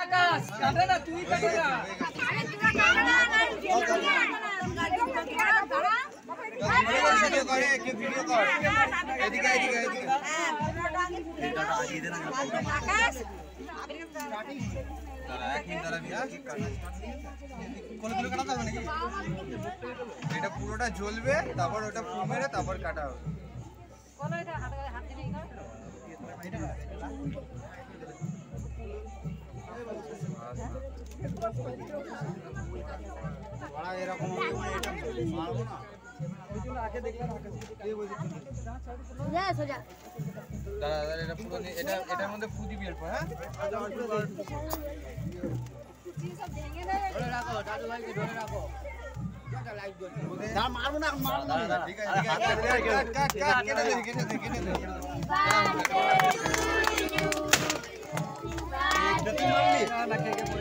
আকাশ কাটে না তুই কাটে না ভিডিও করে কি ভিডিও কর এদিকে এদিকে এদিকে এটা আজিয়ে দে না আকাশ তারা একদিন তারা বিয়া কোনগুলো কাটা যাবে নাকি এটা পুরোটা জ্বলবে তারপর ওটা ফুল মেরে তারপর কাটা হবে কোন এটা হাত দিয়ে এই কর এটা বড় এরকম হবে এটা মারবো না ওইগুলো আগে দেখলাম আকাশ এই বলছি সোজা সোজা দাদা দাদা এটা পুরো এটার মধ্যে ফু দিবি এরপর হ্যাঁ সব ভেঙে দেয় ধরে রাখো দাদু ভাইকে ধরে রাখো দাঁড় মারবো না ঠিক আছে কাট কেটে দে কেটে দে বার্থডে টু ইউ